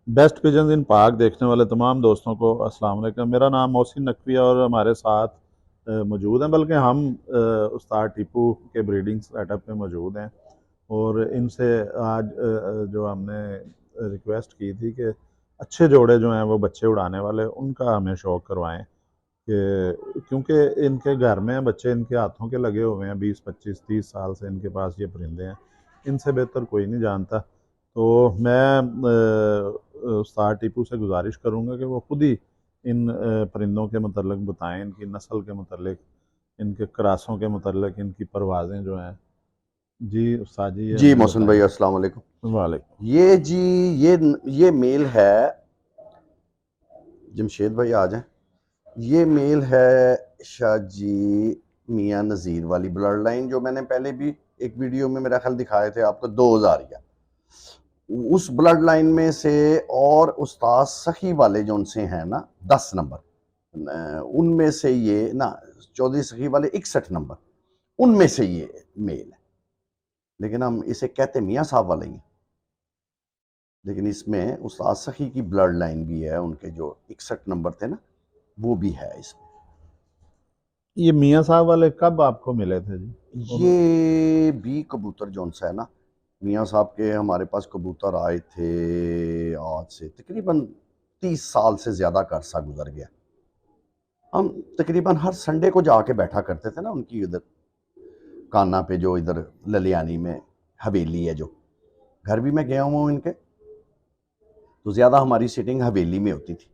Best pigeons इन पाक देखने वाले तमाम दोस्तों को अस्सलाम वालेकुम। मेरा नाम मोहसिन नकवी है और हमारे साथ मौजूद हैं, बल्कि हम उस्ताद टीपू के ब्रीडिंग सेटअप पे मौजूद हैं। और इनसे आज जो हमने रिक्वेस्ट की थी कि अच्छे जोड़े जो हैं वो बच्चे उड़ाने वाले, उनका हमें शौक़ करवाएं कि क्योंकि इनके घर में बच्चे इनके हाथों के लगे हुए हैं, 20 25 30 साल से इनके पास ये परिंदे हैं। इनसे बेहतर कोई नहीं जानता। तो मैं उस्ताद टीपू से गुजारिश करूँगा कि वो खुद ही इन परिंदों के मतलब बताएं, इनकी नस्ल के मतलब, इनके क्रासों के मतलब, इनकी परवाज़ें जो हैं। जी उस्ताद जी, ये जी हमें मोहसिन भाई, बताएं। अस्सलाम वालेकुम। वालेकुम। ये जी, ये मेल है। जमशेद भाई आ जाए। ये मेल है शाह जी मियाँ नज़ीर वाली ब्लड लाइन, जो मैंने पहले भी एक वीडियो में मेरा ख्याल दिखाए थे आपको, 2000 या उस ब्लड लाइन में से। और उस्ताद सखी वाले जो उनसे हैं ना 10 नंबर, उनमें से ये ना चौधरी सखी वाले 61 नंबर, उनमें से ये मेल है। लेकिन हम इसे कहते मियाँ साहब वाले ही हैं। लेकिन इसमें उस्ताद सखी की ब्लड लाइन भी है, उनके जो 61 नंबर थे ना, वो भी है इसमें। ये मियाँ साहब वाले कब आपको मिले थे जी? ये भी कबूतर जौन सा है ना, मियाँ साहब के हमारे पास कबूतर आए थे आज से तकरीबन 30 साल से ज़्यादा का अरसा गुजर गया। हम तकरीबन हर संडे को जाके बैठा करते थे ना उनकी उधर काना पे, जो इधर ललियानी में हवेली है, जो घर भी मैं गया हुआ हूँ इनके, तो ज़्यादा हमारी सिटिंग हवेली में होती थी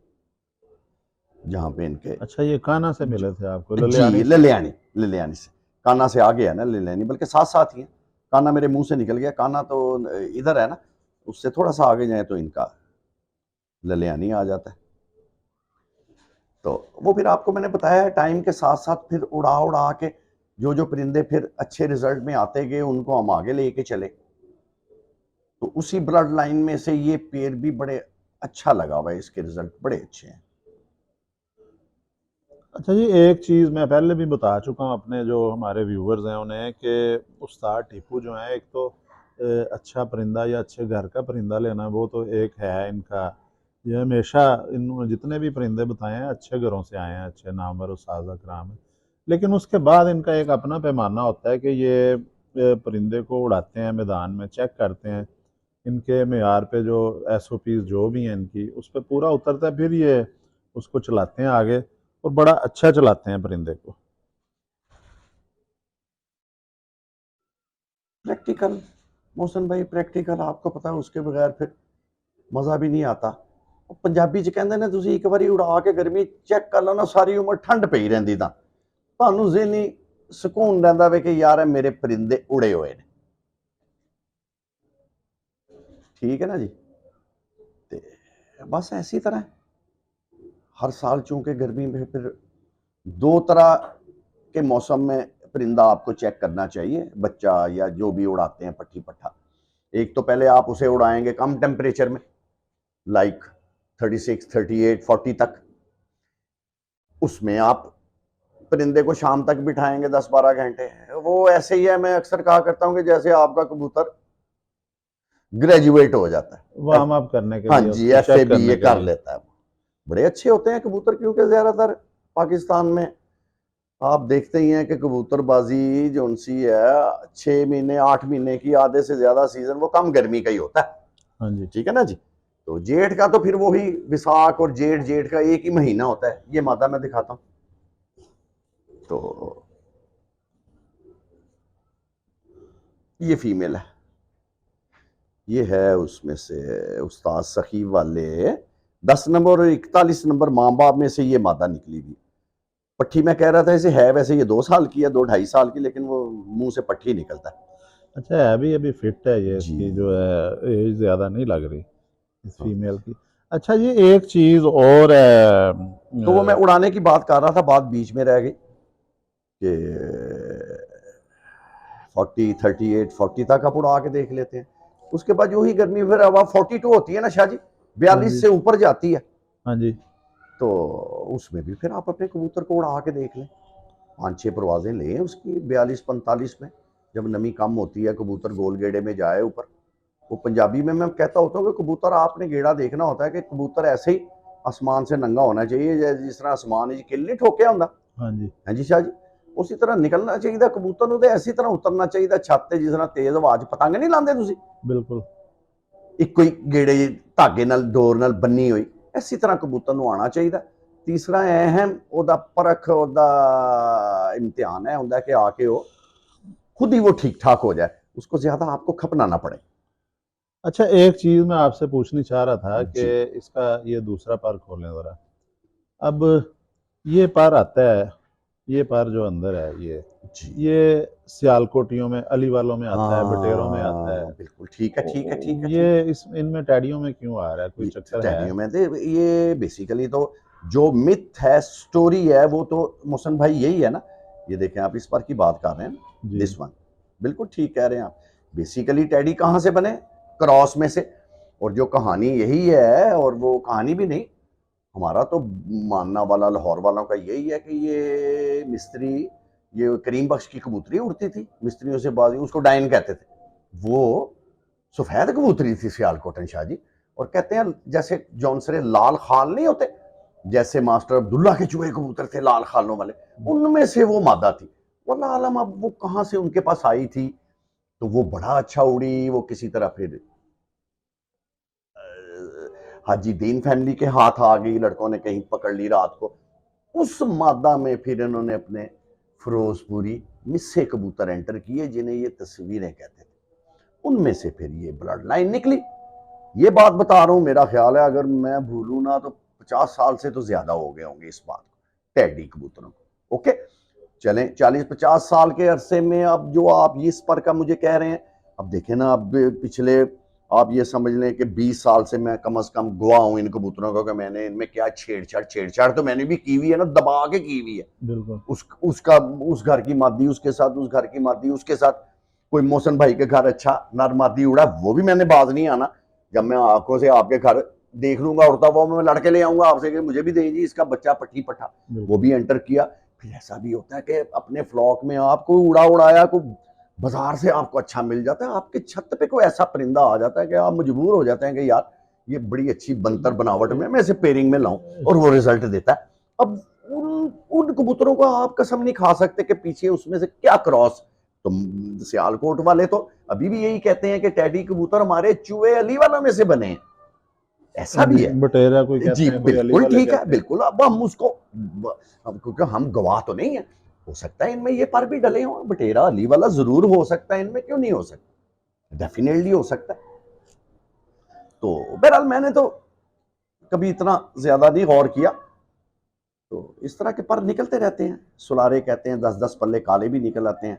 जहाँ पे इनके। अच्छा, ये कान्हा से मिले थे आपको, जी ललियानी से? ललियानी, ललियानी से। कान्हा से आगे है ना ललियानी, बल्कि साथ साथ ही है। कान्हा मेरे मुंह से निकल गया, कान्हा तो इधर है ना, उससे थोड़ा सा आगे जाए तो इनका ललियानी आ जाता है। तो वो फिर आपको मैंने बताया है, टाइम के साथ साथ फिर उड़ा उड़ा के जो जो परिंदे फिर अच्छे रिजल्ट में आते गए, उनको हम आगे लेके चले। तो उसी ब्लड लाइन में से ये पेड़ भी बड़े अच्छा लगा हुआ है, इसके रिजल्ट बड़े अच्छे हैं। अच्छा जी, एक चीज़ मैं पहले भी बता चुका हूँ अपने जो हमारे व्यूवर्स हैं उन्हें कि उस्ताद टीपू जो हैं, एक तो अच्छा परिंदा या अच्छे घर का परिंदा लेना, वो तो एक है इनका। ये हमेशा इन जितने भी परिंदे बताए हैं अच्छे घरों से आए हैं, अच्छे नामवर उस्ताद कराम हैं। लेकिन उसके बाद इनका एक अपना पैमाना होता है कि ये परिंदे को उड़ाते हैं, मैदान में चेक करते हैं, इनके मेयार पे जो SOPs जो भी हैं इनकी, उस पर पूरा उतरता है, फिर ये उसको चलाते हैं आगे, और बड़ा अच्छा चलाते हैं परिंदे को। प्रैक्टिकल मोहसिन भाई, प्रैक्टिकल आपको पता है, उसके बगैर फिर मज़ा भी नहीं आता। पंजाबी च कहते ने, तुसीं एक बारी उड़ा के गर्मी चेक कर लो ना, सारी उम्र ठंड पई रहिंदी तां ਤੁਹਾਨੂੰ ज़हनी सुकून रहिंदा वे कि यार मेरे परिंदे उड़े हुए ने। ठीक है ना जी। ते बस ऐसी तरह हर साल चूंकि गर्मी में फिर दो तरह के मौसम में परिंदा आपको चेक करना चाहिए, बच्चा या जो भी उड़ाते हैं पट्टी पट्ठा। एक तो पहले आप उसे उड़ाएंगे कम टेम्परेचर में, लाइक 36 38 40 तक। उसमें आप परिंदे को शाम तक बिठाएंगे 10 12 घंटे। वो ऐसे ही है, मैं अक्सर कहा करता हूं कि जैसे आपका कबूतर ग्रेजुएट हो जाता है। वार्म अप करने के हाँ लिए, जी, उसको चेक FAB ये करने के कर लिए। लेता है। बड़े अच्छे होते हैं कबूतर, क्योंकि ज्यादातर पाकिस्तान में आप देखते ही हैं कि कबूतरबाजी जो उनसी है, 6 महीने 8 महीने की, आधे से ज्यादा सीजन वो कम गर्मी का ही होता है। हाँ जी। ठीक है ना जी। तो जेठ का तो फिर वो ही विसाख और जेठ, जेठ का एक ही महीना होता है। ये मादा मैं दिखाता हूँ। तो ये फीमेल है, ये है उसमें से उस्ताद सखी वाले 10 नंबर और 41 नंबर माँ बाप में से ये मादा निकली थी। पट्टी मैं कह रहा था इसे है, वैसे ये 2 साल की है, 2 2.5 साल की, लेकिन वो मुंह से पट्टी निकलता है। अच्छा, अभी अभी फिट है ये, जी इसकी जो है एज ज़्यादा नहीं लग रही इस हाँ। फीमेल की। अच्छा, ये एक चीज़ और है। तो वो मैं उड़ाने की बात कर रहा था, बात बीच में रह गई कि 40 38 40 तक आप उड़ा के देख लेते हैं। उसके बाद जो ही गर्मी फिर अब 42 होती है ना शाह जी, हाँ 42 जी। से ऊपर जाती है, हाँ जी। तो उसमें भी फिर आप अपने कबूतर को उड़ा के देख लें। 5 6 परवाजें लें उसकी 42 45 में, जब नमी कम होती है, कबूतर गोल गेड़े में जाए ऊपर, वो पंजाबी में मैं कहता होता हूँ कि कबूतर आपने गेड़ा देखना होता है कि कबूतर ऐसे ही आसमान से नंगा होना चाहिए, जिस तरह आसमान किल नहीं ठोकिया होंगे। हाँ जी। हाँ जी शाह जी, उसी तरह निकलना चाहिए कबूतर नूं, ते इसी तरह उतरना चाहिए छत ते, जिस तरह तेज आवाज पतंग नहीं लाते तुसीं, बिल्कुल। ਇੱਕੋ ਹੀ ਗੇੜੇ ਧਾਗੇ ਨਾਲ ਡੋਰ ਨਾਲ ਬੰਨੀ ਹੋਈ, ਇਸੇ ਤਰ੍ਹਾਂ ਕਬੂਤਰ ਨੂੰ ਆਉਣਾ ਚਾਹੀਦਾ। ਤੀਸਰਾ ਅਹਿਮ ਉਹਦਾ ਪਰਖ, ਉਹਦਾ ਇਮਤਿਹਾਨ ਹੈ ਹੁੰਦਾ ਕਿ ਆ ਕੇ ਉਹ खुद ही वो ठीक ठाक हो जाए, उसको ज्यादा आपको खपना ना पड़े। अच्छा, एक चीज़ मैं आपसे पूछनी चाह रहा था कि जी इसका ये दूसरा पर खोलें ज़रा। अब ये पर आता है, ये पर जो अंदर है जी ये सियालकोटियों में, अली वालों में आता है, बटेरों में आता है। हाँ बिल्कुल ठीक है ठीक है ठीक है ये ठीक इस इनमें टैडियों में क्यों आ रहा है, कोई है। चक्कर है? टैडियो में दे ये बेसिकली तो जो मिथ है, स्टोरी है, वो तो मोहसन भाई यही है ना। ये देखें आप इस पर की बात कर रहे हैं, जी। दिस वन, बिल्कुल ठीक कह रहे हैं आप। बेसिकली टैडी कहाँ से बने? क्रॉस में से। और जो कहानी यही है, और वो कहानी भी नहीं, हमारा तो मानना वाला लाहौर वालों का यही है कि ये मिस्त्री, ये करीम बख्श की कबूतरी उड़ती थी मिस्त्रियों से बाजी, उसको डायन कहते थे। वो सफेद कबूतरी थी सियालकोटन शाह जी। और कहते हैं जैसे जौनसरे लाल खाल नहीं होते, जैसे मास्टर अब्दुल्ला के चूहे कबूतर थे लाल खालों वाले, उनमें से वो मादा थी। वल्लाह आलम अब वो कहाँ से उनके पास आई थी, तो वो बड़ा अच्छा उड़ी। वो किसी तरह फिर हाजी दीन फैमिली के हाथ आ गई, लड़कों ने कहीं पकड़ ली रात को। उस मादा में फिर इन्होंने अपने फिरोजपुरी मिस्से कबूतर एंटर किए, जिन्हें ये तस्वीरें कहते थे। उनमें से फिर ये ब्लड लाइन निकली। ये बात बता रहा हूं, मेरा ख्याल है अगर मैं भूलूं ना तो 50 साल से तो ज्यादा हो गए होंगे इस बात को, टैडी कबूतरों को। ओके, चलें 40-50 साल के अरसे में अब जो आप इस पर का मुझे कह रहे हैं, अब देखें ना, अब पिछले आप ये समझ लें कि 20 साल से मैं कम से कम गवाह हूं इन कबूतरों का, कि मैंने इनमें क्या छेड़छाड़ तो मैंने भी की हुई है ना, दबा के की हुई है। बिल्कुल। उसका उस घर की मादी उसके साथ, उस घर की मादी उसके साथ, कोई मोहसन भाई के घर अच्छा नर मादी उड़ा, वो भी मैंने बाज नहीं आना। जब मैं आंखों से आपके घर देख लूंगा उड़ता हुआ, मैं लड़के ले आऊंगा आपसे कि मुझे भी दीजिए इसका बच्चा पट्टी पट्टा, वो भी एंटर किया। फिर ऐसा भी होता है कि अपने फ्लॉक में आपको उड़ा उड़ाया को बाजार से आपको अच्छा मिल जाता है, आपके छत पे कोई ऐसा परिंदा आ जाता है कि आप मजबूर हो जाते हैं कि यार ये बड़ी अच्छी बनतर बनावट में मैं इसे पेयरिंग में लाऊं, और वो रिजल्ट देता है। अब उन कबूतरों को आप कसम नहीं खा सकते कि पीछे उसमें से क्या क्रॉस। तो सियालकोट वाले तो अभी भी यही कहते हैं कि टैडी कबूतर हमारे चूहे अली वालों में से बने हैं, ऐसा भी है। बटेरा कोई जी कहते हैं, कोई अली बिल्कुल वाले ठीक है, कहते हैं। बिल्कुल। अब हम उसको क्योंकि हम गवाह तो नहीं है, हो सकता है इनमें ये पर भी डले हों, बटेरा अली वाला जरूर हो सकता है, इनमें क्यों नहीं हो सकता, डेफिनेटली हो सकता है। तो बहरहाल मैंने तो कभी इतना ज्यादा नहीं गौर किया। तो इस तरह के पर निकलते रहते हैं, सुलारे कहते हैं, 10-10 पल्ले काले भी निकल आते हैं।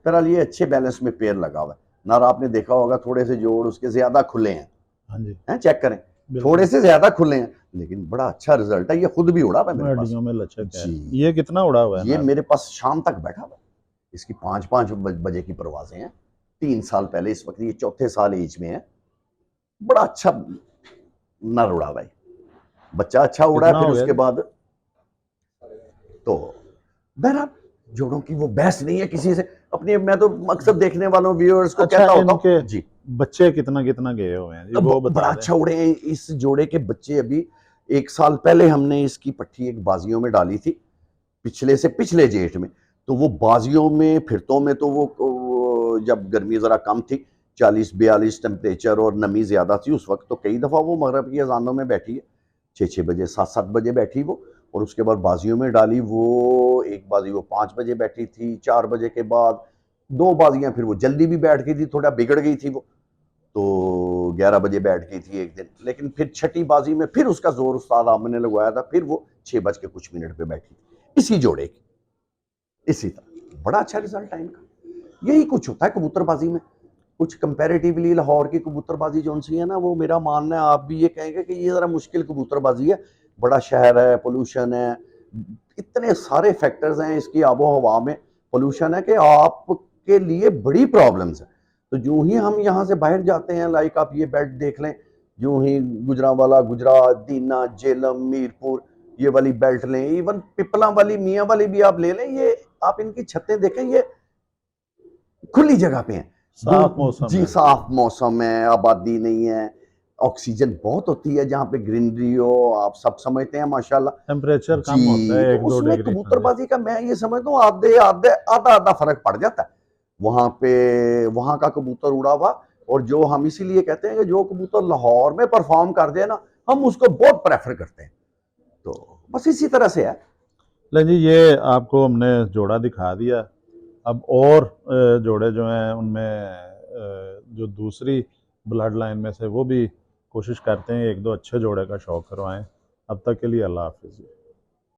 बहरहाल ये अच्छे बैलेंस में पेड़ लगा हुआ है। नार आपने देखा होगा थोड़े से जोड़ उसके ज्यादा खुले हैं, हाँ जी। हैं चेक करें, बिल्कुल। थोड़े से ज्यादा खुले हैं, लेकिन बड़ा अच्छा रिजल्ट है। ये खुद भी उड़ा हुआ है मेरे पास। हड्डियों में लचक है। जी ये कितना उड़ा हुआ है ये नार? मेरे पास शाम तक बैठा हुआ है। इसकी 5-5 बजे की परवाजें हैं, 3 साल पहले, इस वक्त ये चौथे साल एज में है। बड़ा अच्छा नर उड़ा हुआ है, बच्चा अच्छा उड़ा है। कितना फिर हो गया उसके जी? बाद तो बहरहाल जोड़ों की वो बहस नहीं है किसी से अपनी, मैं तो मकसद देखने वालों व्यूअर्स को अच्छा, कहता होता इनके हूँ जी। बच्चे कितना कितना गए हुए हैं, ये वो बड़ा बता दें। अच्छा उड़े हैं इस जोड़े के बच्चे। अभी 1 साल पहले हमने इसकी पट्टी एक बाजियों में डाली थी, पिछले से पिछले जेठ में। तो वो बाजियों में फिरतों में तो वो जब गर्मी जरा कम थी, 40-42 टेम्परेचर और नमी ज्यादा थी उस वक्त, तो कई दफा वो मगरब की अजानों में बैठी है, 6-6 बजे 7-7 बजे बैठी वो। और उसके बाद बाजियों में डाली वो, एक बाजी वो 5 बजे बैठी थी, 4 बजे के बाद 2 बाजियां फिर वो जल्दी भी बैठ गई थी, थोड़ा बिगड़ गई थी वो, तो 11 बजे बैठ गई थी एक दिन। लेकिन फिर छठी बाजी में फिर उसका जोर उस्ताद आमिर ने लगवाया था, फिर वो 6 बज के कुछ मिनट पे बैठी इसी जोड़े की। इसी तरह बड़ा अच्छा रिजल्ट है इनका। यही कुछ होता है कबूतरबाजी में। कुछ कंपैरेटिवली लाहौर की कबूतरबाजी जो सी है ना, वो मेरा मानना है, आप भी ये कहेंगे कि ये जरा मुश्किल कबूतरबाजी है। बड़ा शहर है, पोल्यूशन है, इतने सारे फैक्टर्स हैं इसकी आबो हवा में, पोल्यूशन है कि आपके लिए बड़ी प्रॉब्लम्स है। तो जो ही हम यहाँ से बाहर जाते हैं, लाइक आप ये बेल्ट देख लें, जो ही गुजरांवाला, गुजरात, दीना, जेलम, मीरपुर, ये वाली बेल्ट लें, इवन पिपला वाली, मियाँ वाली भी आप ले लें, ये आप इनकी छतें देखें, ये खुली जगह पे हैं। साफ मौसम जी है। साफ मौसम है, आबादी नहीं है, ऑक्सीजन बहुत होती है जहाँ पे ग्रीनरी हो, आप सब समझते हैं माशाल्लाह। टेम्परेचर कम होता जी, है तो 1-2 उसमें डिग्री। हाँ जी। कबूतरबाजी का मैं ये समझता हूँ आधे आधे आधा आधा फर्क पड़ जाता है वहां पे। वहां का कबूतर उड़ा हुआ, और जो हम इसीलिए कहते हैं कि जो कबूतर लाहौर में परफॉर्म कर दे ना, हम उसको बहुत प्रेफर करते हैं। तो बस इसी तरह से है। ले जी, ये आपको हमने जोड़ा दिखा दिया। अब और जोड़े जो हैं उनमें जो दूसरी ब्लड लाइन में से वो भी कोशिश करते हैं एक दो अच्छे जोड़े का शौक करवाएं। अब तक के लिए अल्लाह हाफिज़।